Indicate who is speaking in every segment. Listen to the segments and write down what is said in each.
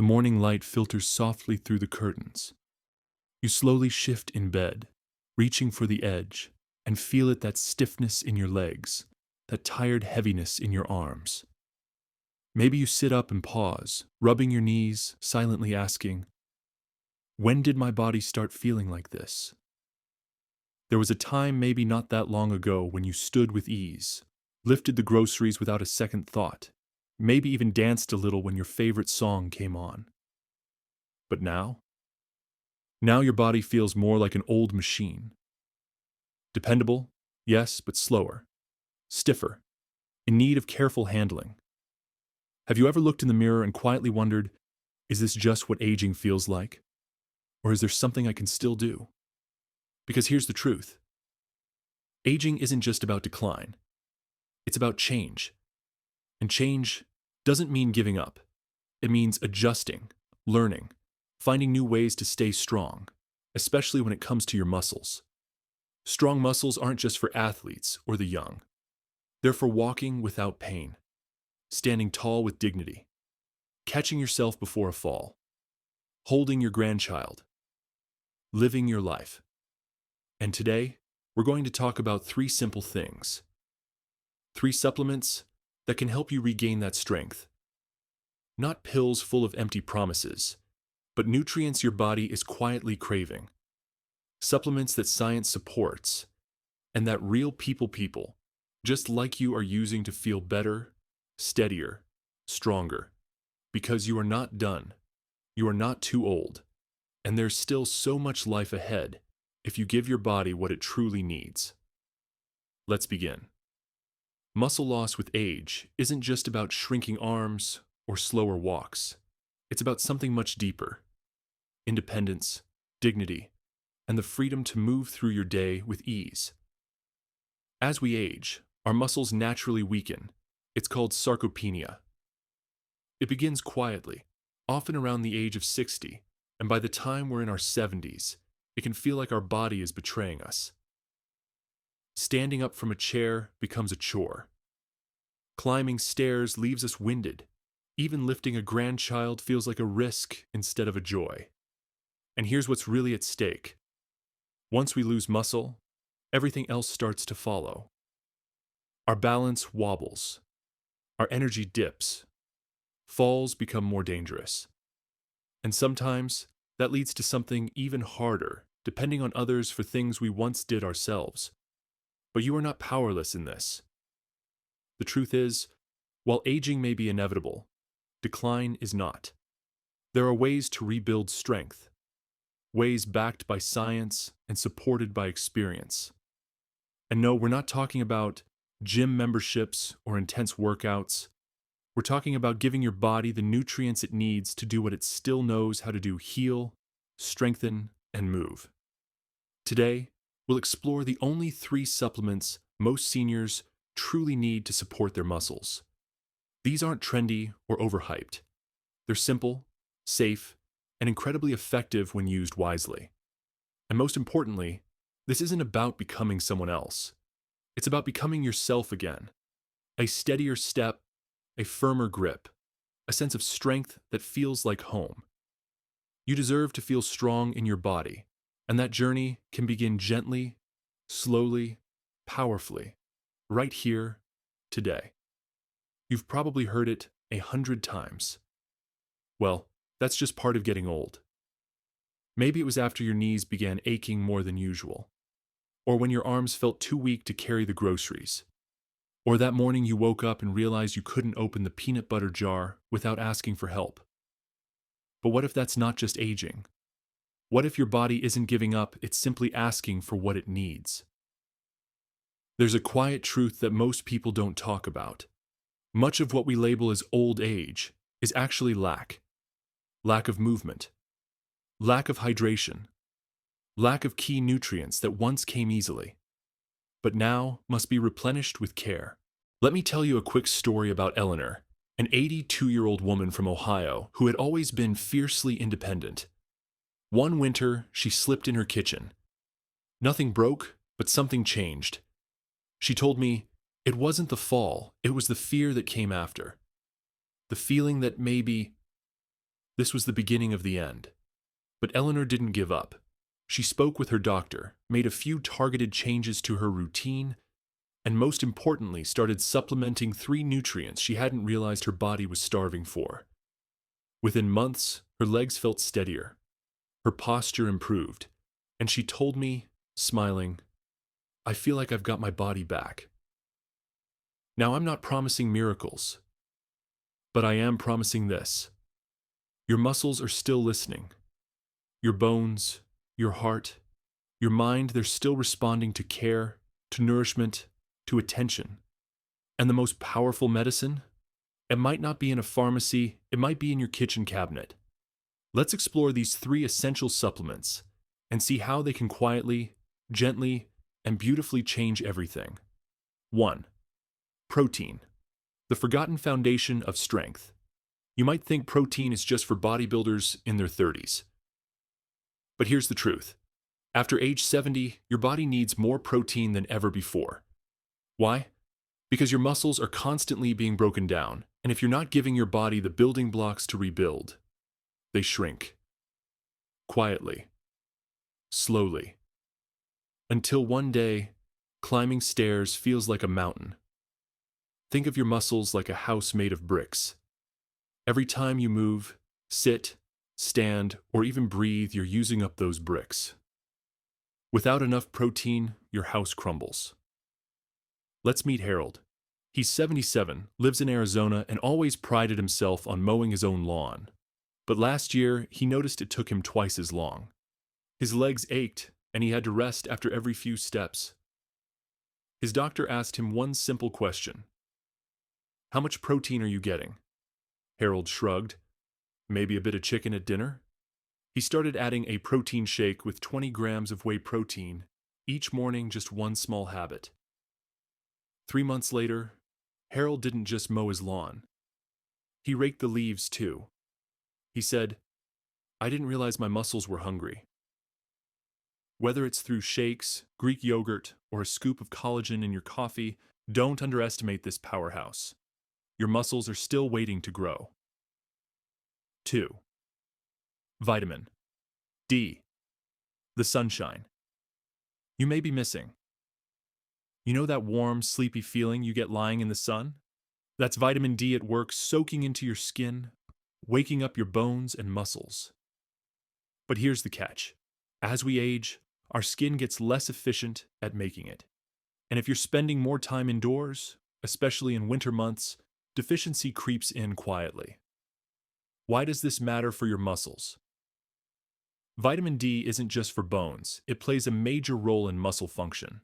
Speaker 1: The morning light filters softly through the curtains. You slowly shift in bed, reaching for the edge, and feel that stiffness in your legs, that tired heaviness in your arms. Maybe you sit up and pause, rubbing your knees, silently asking, when did my body start feeling like this? There was a time maybe not that long ago when you stood with ease, lifted the groceries without a second thought, maybe even danced a little when your favorite song came on. But now? Now your body feels more like an old machine. Dependable, yes, but slower, stiffer, in need of careful handling. Have you ever looked in the mirror and quietly wondered, is this just what aging feels like? Or is there something I can still do? Because here's the truth. Aging isn't just about decline. It's about change. And change doesn't mean giving up. It means adjusting, learning, finding new ways to stay strong, especially when it comes to your muscles. Strong muscles aren't just for athletes or the young. They're for walking without pain, standing tall with dignity, catching yourself before a fall, holding your grandchild, living your life. And today, we're going to talk about 3 simple things. 3 supplements that can help you regain that strength. Not pills full of empty promises, but nutrients your body is quietly craving. Supplements that science supports, and that real people, just like you, are using to feel better, steadier, stronger. Because you are not done. You are not too old. And there's still so much life ahead if you give your body what it truly needs. Let's begin. Muscle loss with age isn't just about shrinking arms or slower walks. It's about something much deeper. Independence, dignity, and the freedom to move through your day with ease. As we age, our muscles naturally weaken. It's called sarcopenia. It begins quietly, often around the age of 60, and by the time we're in our 70s, it can feel like our body is betraying us. Standing up from a chair becomes a chore. Climbing stairs leaves us winded. Even lifting a grandchild feels like a risk instead of a joy. And here's what's really at stake. Once we lose muscle, everything else starts to follow. Our balance wobbles. Our energy dips. Falls become more dangerous. And sometimes, that leads to something even harder, depending on others for things we once did ourselves. But you are not powerless in this. The truth is, while aging may be inevitable, decline is not. There are ways to rebuild strength, ways backed by science and supported by experience. And no, we're not talking about gym memberships or intense workouts. We're talking about giving your body the nutrients it needs to do what it still knows how to do: heal, strengthen, and move. Today, we'll explore the only 3 supplements most seniors truly need to support their muscles. These aren't trendy or overhyped. They're simple, safe, and incredibly effective when used wisely. And most importantly, this isn't about becoming someone else. It's about becoming yourself again. A steadier step, a firmer grip, a sense of strength that feels like home. You deserve to feel strong in your body, and that journey can begin gently, slowly, powerfully, right here, today. You've probably heard it 100 times. Well, that's just part of getting old. Maybe it was after your knees began aching more than usual, or when your arms felt too weak to carry the groceries, or that morning you woke up and realized you couldn't open the peanut butter jar without asking for help. But what if that's not just aging? What if your body isn't giving up, it's simply asking for what it needs? There's a quiet truth that most people don't talk about. Much of what we label as old age is actually lack. Lack of movement. Lack of hydration. Lack of key nutrients that once came easily, but now must be replenished with care. Let me tell you a quick story about Eleanor, an 82-year-old woman from Ohio who had always been fiercely independent. One winter, she slipped in her kitchen. Nothing broke, but something changed. She told me, it wasn't the fall, it was the fear that came after. The feeling that maybe This was the beginning of the end. But Eleanor didn't give up. She spoke with her doctor, made a few targeted changes to her routine, and most importantly, started supplementing 3 nutrients she hadn't realized her body was starving for. Within months, her legs felt steadier, her posture improved, and she told me, smiling, "I feel like I've got my body back." Now, I'm not promising miracles, but I am promising this. Your muscles are still listening. Your bones, your heart, your mind, they're still responding to care, to nourishment, to attention. And the most powerful medicine? It might not be in a pharmacy, it might be in your kitchen cabinet. Let's explore these 3 essential supplements and see how they can quietly, gently, and beautifully change everything. 1. Protein, the forgotten foundation of strength. You might think protein is just for bodybuilders in their 30s. But here's the truth. After age 70, your body needs more protein than ever before. Why? Because your muscles are constantly being broken down, and if you're not giving your body the building blocks to rebuild, they shrink. Quietly. Slowly. Until one day, climbing stairs feels like a mountain. Think of your muscles like a house made of bricks. Every time you move, sit, stand, or even breathe, you're using up those bricks. Without enough protein, your house crumbles. Let's meet Harold. He's 77, lives in Arizona, and always prided himself on mowing his own lawn. But last year, he noticed it took him twice as long. His legs ached, and he had to rest after every few steps. His doctor asked him one simple question. "How much protein are you getting?" Harold shrugged. "Maybe a bit of chicken at dinner?" He started adding a protein shake with 20 grams of whey protein, each morning, just one small habit. 3 months later, Harold didn't just mow his lawn. He raked the leaves too. He said, "I didn't realize my muscles were hungry." Whether it's through shakes, Greek yogurt, or a scoop of collagen in your coffee, don't underestimate this powerhouse. Your muscles are still waiting to grow. 2. Vitamin D, the sunshine. You may be missing. You know that warm, sleepy feeling you get lying in the sun? That's vitamin D at work, soaking into your skin, waking up your bones and muscles. But here's the catch. As we age, our skin gets less efficient at making it. And if you're spending more time indoors, especially in winter months, deficiency creeps in quietly. Why does this matter for your muscles? Vitamin D isn't just for bones, it plays a major role in muscle function.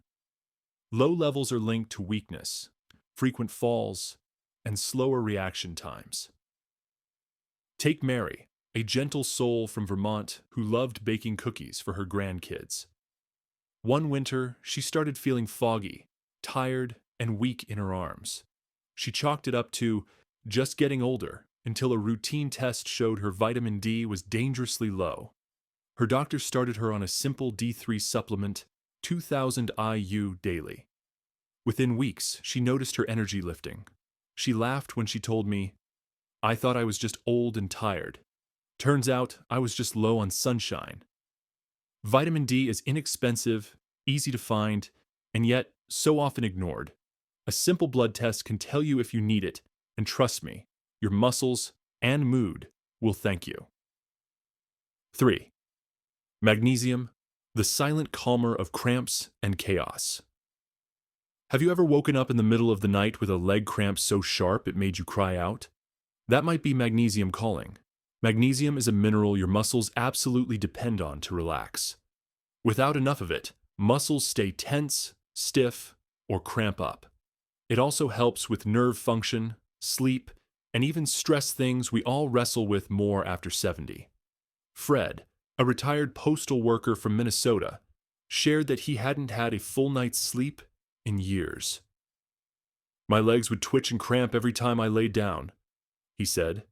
Speaker 1: Low levels are linked to weakness, frequent falls, and slower reaction times. Take Mary, a gentle soul from Vermont who loved baking cookies for her grandkids. One winter, she started feeling foggy, tired, and weak in her arms. She chalked it up to just getting older until a routine test showed her vitamin D was dangerously low. Her doctor started her on a simple D3 supplement, 2,000 IU daily. Within weeks, she noticed her energy lifting. She laughed when she told me, "I thought I was just old and tired. Turns out I was just low on sunshine." Vitamin D is inexpensive, easy to find, and yet so often ignored. A simple blood test can tell you if you need it, and trust me, your muscles and mood will thank you. 3. Magnesium, the silent calmer of cramps and chaos. Have you ever woken up in the middle of the night with a leg cramp so sharp it made you cry out? That might be magnesium calling. Magnesium is a mineral your muscles absolutely depend on to relax. Without enough of it, muscles stay tense, stiff, or cramp up. It also helps with nerve function, sleep, and even stress, things we all wrestle with more after 70. Fred, a retired postal worker from Minnesota, shared that he hadn't had a full night's sleep in years. "My legs would twitch and cramp every time I laid down," he said.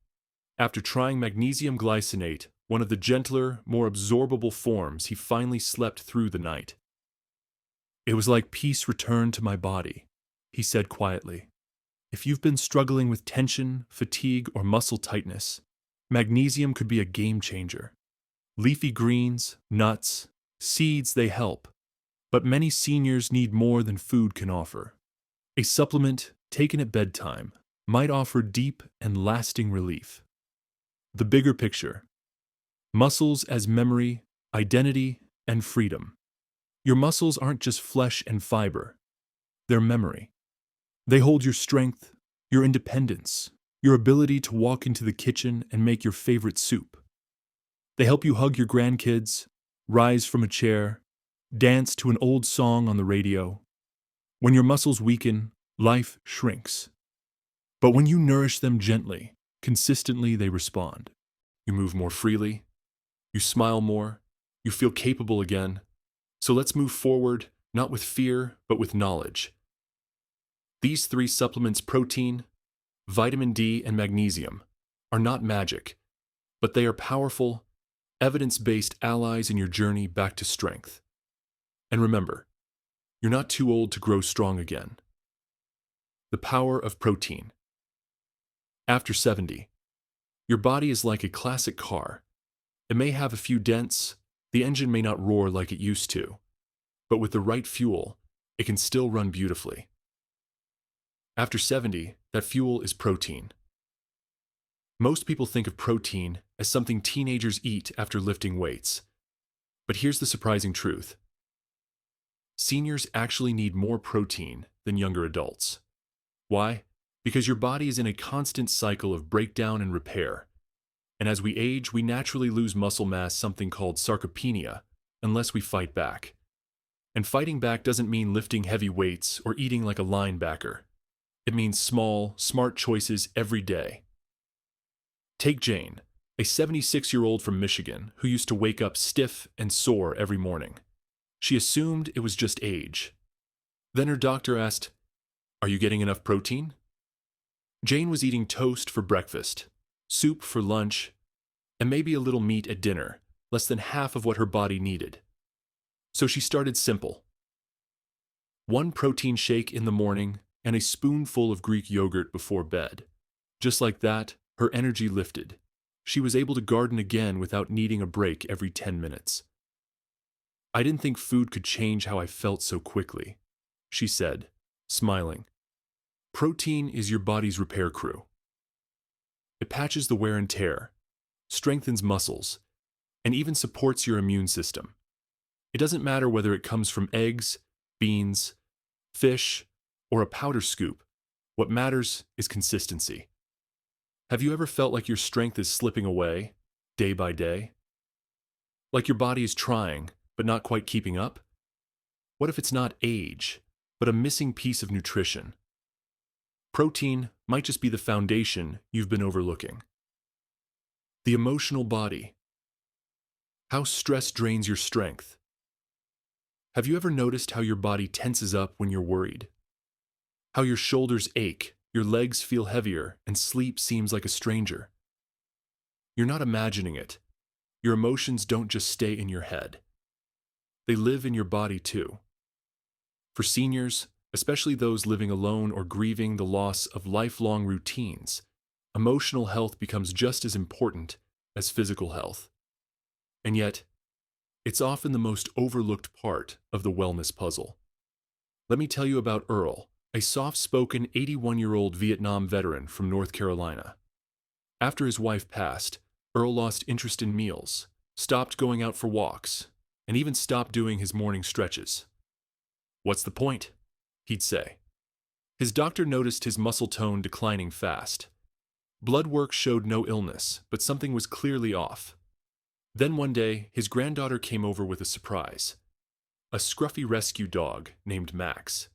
Speaker 1: After trying magnesium glycinate, one of the gentler, more absorbable forms, he finally slept through the night. "It was like peace returned to my body," he said quietly. If you've been struggling with tension, fatigue, or muscle tightness, Magnesium could be a game changer. Leafy greens, nuts, seeds, they help. But many seniors need more than food can offer. A supplement taken at bedtime might offer deep and lasting relief. The bigger picture: muscles as memory, identity, and freedom. Your muscles aren't just flesh and fiber, they're memory. They hold your strength, your independence, your ability to walk into the kitchen and make your favorite soup. They help you hug your grandkids, rise from a chair, dance to an old song on the radio. When your muscles weaken, life shrinks. But when you nourish them gently, consistently, they respond. You move more freely, you smile more, you feel capable again. So let's move forward, not with fear, but with knowledge. These three supplements, protein, vitamin D, and magnesium, are not magic, but they are powerful, evidence-based allies in your journey back to strength. And remember, you're not too old to grow strong again. The power of protein. After 70, your body is like a classic car. It may have a few dents, the engine may not roar like it used to, but with the right fuel, it can still run beautifully. After 70, that fuel is protein. Most people think of protein as something teenagers eat after lifting weights. But here's the surprising truth. Seniors actually need more protein than younger adults. Why? Because your body is in a constant cycle of breakdown and repair. And as we age, we naturally lose muscle mass, something called sarcopenia, unless we fight back. And fighting back doesn't mean lifting heavy weights or eating like a linebacker. It means small, smart choices every day. Take Jane, a 76-year-old from Michigan who used to wake up stiff and sore every morning. She assumed it was just age. Then her doctor asked, "Are you getting enough protein?" Jane was eating toast for breakfast, soup for lunch, and maybe a little meat at dinner, less than half of what her body needed. So she started simple. One protein shake in the morning and a spoonful of Greek yogurt before bed. Just like that, her energy lifted. She was able to garden again without needing a break every 10 minutes. "I didn't think food could change how I felt so quickly," she said, smiling. Protein is your body's repair crew. It patches the wear and tear, strengthens muscles, and even supports your immune system. It doesn't matter whether it comes from eggs, beans, fish, or a powder scoop. What matters is consistency. Have you ever felt like your strength is slipping away, day by day? Like your body is trying, but not quite keeping up? What if it's not age, but a missing piece of nutrition? Protein might just be the foundation you've been overlooking. The emotional body. How stress drains your strength. Have you ever noticed how your body tenses up when you're worried? How your shoulders ache, your legs feel heavier, and sleep seems like a stranger? You're not imagining it. Your emotions don't just stay in your head. They live in your body too. For seniors, especially those living alone or grieving the loss of lifelong routines, emotional health becomes just as important as physical health. And yet, it's often the most overlooked part of the wellness puzzle. Let me tell you about Earl, a soft-spoken 81-year-old Vietnam veteran from North Carolina. After his wife passed, Earl lost interest in meals, stopped going out for walks, and even stopped doing his morning stretches. "What's the point?" he'd say. His doctor noticed his muscle tone declining fast. Blood work showed no illness, but something was clearly off. Then one day, his granddaughter came over with a surprise: a scruffy rescue dog named Max.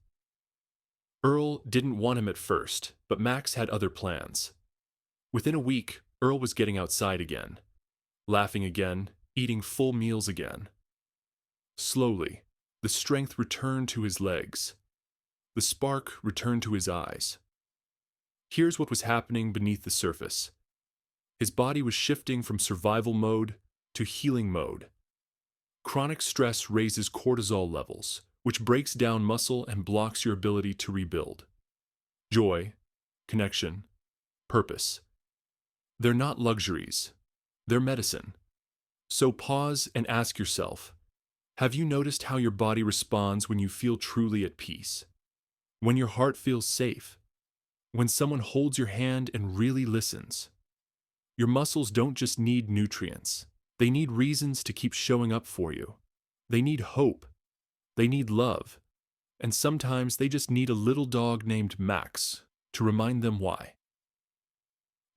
Speaker 1: Earl didn't want him at first, but Max had other plans. Within a week, Earl was getting outside again, laughing again, eating full meals again. Slowly, the strength returned to his legs. The spark returned to his eyes. Here's what was happening beneath the surface. His body was shifting from survival mode to healing mode. Chronic stress raises cortisol levels, which breaks down muscle and blocks your ability to rebuild. Joy, connection, purpose. They're not luxuries, they're medicine. So pause and ask yourself, have you noticed how your body responds when you feel truly at peace? When your heart feels safe? When someone holds your hand and really listens? Your muscles don't just need nutrients, they need reasons to keep showing up for you. They need hope, they need love, and sometimes they just need a little dog named Max to remind them why.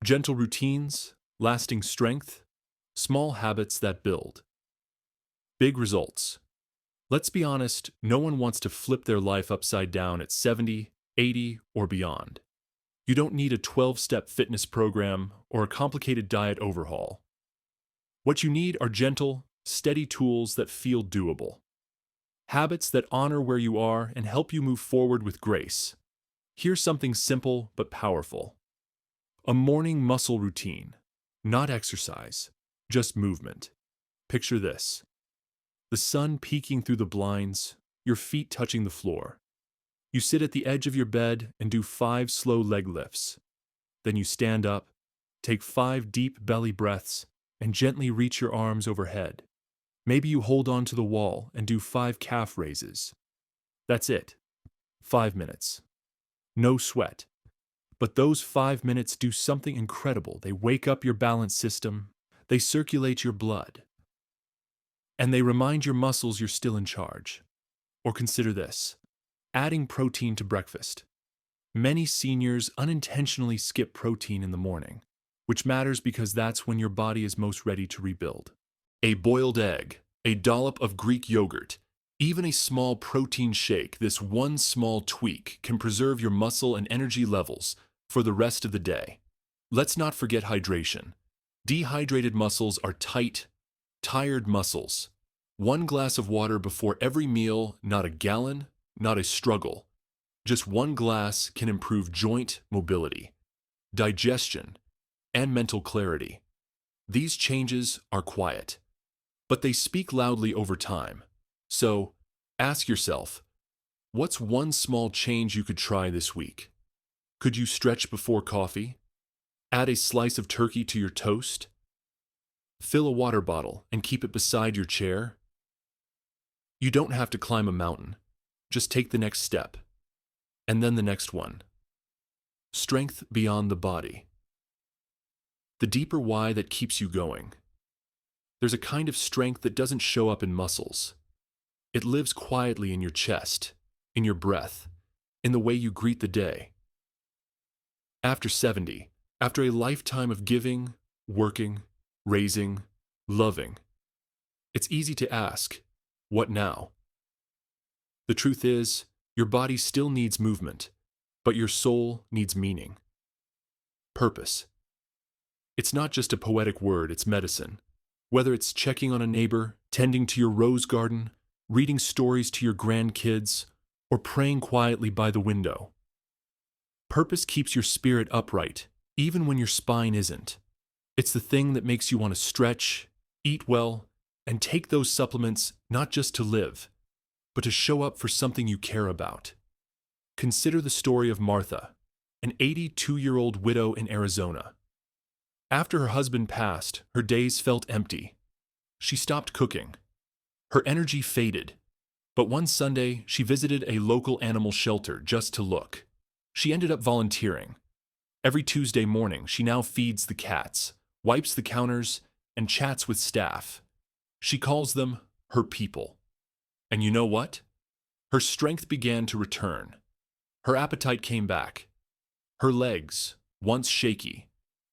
Speaker 1: Gentle routines, lasting strength, small habits that build. Big results. Let's be honest, no one wants to flip their life upside down at 70, 80, or beyond. You don't need a 12-step fitness program or a complicated diet overhaul. What you need are gentle, steady tools that feel doable. Habits that honor where you are and help you move forward with grace. Here's something simple but powerful. A morning muscle routine. Not exercise, just movement. Picture this. The sun peeking through the blinds, your feet touching the floor. You sit at the edge of your bed and do 5 slow leg lifts. Then you stand up, take 5 deep belly breaths, and gently reach your arms overhead. Maybe you hold on to the wall and do 5 calf raises. That's it. 5 minutes. No sweat. But those 5 minutes do something incredible. They wake up your balance system, they circulate your blood, and they remind your muscles you're still in charge. Or consider this. Adding protein to breakfast. Many seniors unintentionally skip protein in the morning, which matters because that's when your body is most ready to rebuild. A boiled egg, a dollop of Greek yogurt, even a small protein shake, this one small tweak can preserve your muscle and energy levels for the rest of the day. Let's not forget hydration. Dehydrated muscles are tight, tired muscles. 1 glass of water before every meal, not a gallon, not a struggle. Just 1 glass can improve joint mobility, digestion, and mental clarity. These changes are quiet, but they speak loudly over time. So, ask yourself, what's one small change you could try this week? Could you stretch before coffee? Add a slice of turkey to your toast? Fill a water bottle and keep it beside your chair? You don't have to climb a mountain. Just take the next step. And then the next one. Strength beyond the body. The deeper why that keeps you going. There's a kind of strength that doesn't show up in muscles. It lives quietly in your chest, in your breath, in the way you greet the day. After 70, after a lifetime of giving, working, raising, loving, it's easy to ask, what now? The truth is, your body still needs movement, but your soul needs meaning. Purpose. It's not just a poetic word, it's medicine. Whether it's checking on a neighbor, tending to your rose garden, reading stories to your grandkids, or praying quietly by the window. Purpose keeps your spirit upright, even when your spine isn't. It's the thing that makes you want to stretch, eat well, and take those supplements not just to live, but to show up for something you care about. Consider the story of Martha, an 82-year-old widow in Arizona. After her husband passed, her days felt empty. She stopped cooking. Her energy faded. But one Sunday, she visited a local animal shelter just to look. She ended up volunteering. Every Tuesday morning, she now feeds the cats, wipes the counters, and chats with staff. She calls them her people. And you know what? Her strength began to return. Her appetite came back. Her legs, once shaky,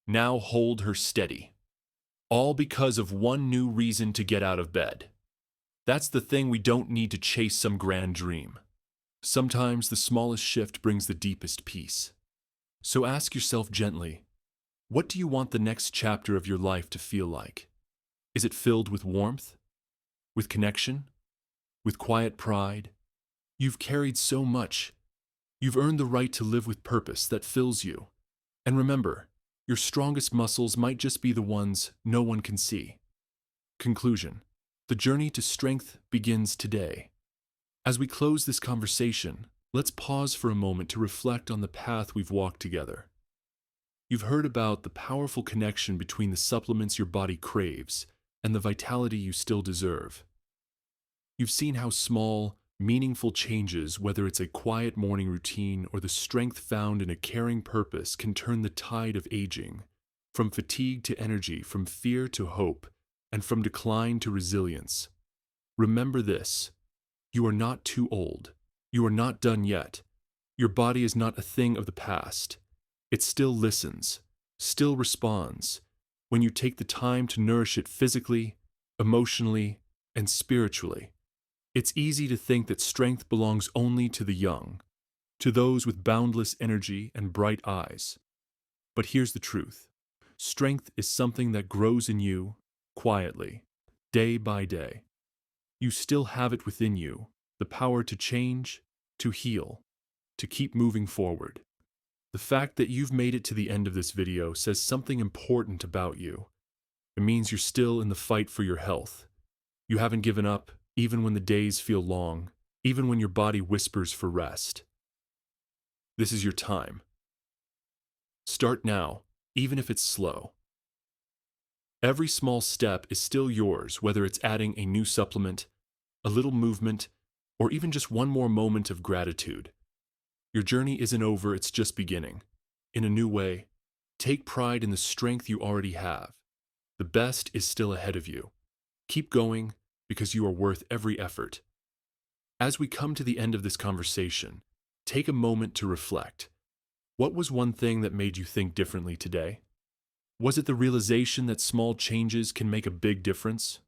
Speaker 1: now hold her steady. All because of one new reason to get out of bed. That's the thing, we don't need to chase some grand dream. Sometimes the smallest shift brings the deepest peace. So ask yourself gently, what do you want the next chapter of your life to feel like? Is it filled with warmth? With connection? With quiet pride? You've carried so much. You've earned the right to live with purpose that fills you. And remember, your strongest muscles might just be the ones no one can see. Conclusion. The journey to strength begins today. As we close this conversation, let's pause for a moment to reflect on the path we've walked together. You've heard about the powerful connection between the supplements your body craves and the vitality you still deserve. You've seen how small, meaningful changes, whether it's a quiet morning routine or the strength found in a caring purpose, can turn the tide of aging, from fatigue to energy, from fear to hope, and from decline to resilience. Remember this: you are not too old. You are not done yet. Your body is not a thing of the past. It still listens, still responds, when you take the time to nourish it physically, emotionally, and spiritually. It's easy to think that strength belongs only to the young, to those with boundless energy and bright eyes. But here's the truth: strength is something that grows in you, quietly, day by day. You still have it within you, the power to change, to heal, to keep moving forward. The fact that you've made it to the end of this video says something important about you. It means you're still in the fight for your health. You haven't given up, even when the days feel long, even when your body whispers for rest. This is your time. Start now, even if it's slow. Every small step is still yours, whether it's adding a new supplement, a little movement, or even just one more moment of gratitude. Your journey isn't over, it's just beginning. In a new way, take pride in the strength you already have. The best is still ahead of you. Keep going, because you are worth every effort. As we come to the end of this conversation, take a moment to reflect. What was one thing that made you think differently today? Was it the realization that small changes can make a big difference?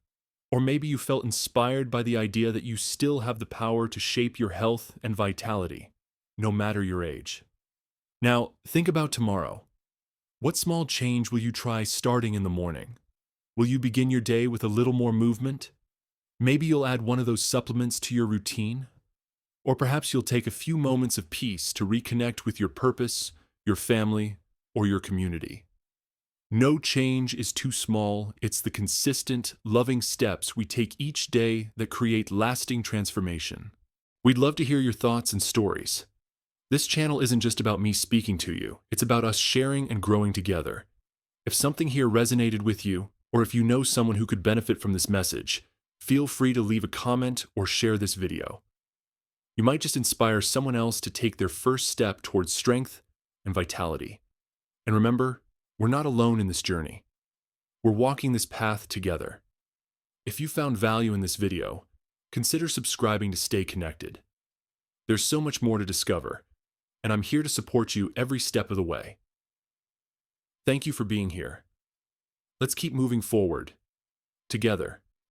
Speaker 1: Or maybe you felt inspired by the idea that you still have the power to shape your health and vitality, no matter your age. Now, think about tomorrow. What small change will you try starting in the morning? Will you begin your day with a little more movement? Maybe you'll add one of those supplements to your routine? Or perhaps you'll take a few moments of peace to reconnect with your purpose, your family, or your community. No change is too small. It's the consistent, loving steps we take each day that create lasting transformation. We'd love to hear your thoughts and stories. This channel isn't just about me speaking to you, it's about us sharing and growing together. If something here resonated with you, or if you know someone who could benefit from this message, feel free to leave a comment or share this video. You might just inspire someone else to take their first step towards strength and vitality. And remember, we're not alone in this journey. We're walking this path together. If you found value in this video, consider subscribing to stay connected. There's so much more to discover, and I'm here to support you every step of the way. Thank you for being here. Let's keep moving forward, together.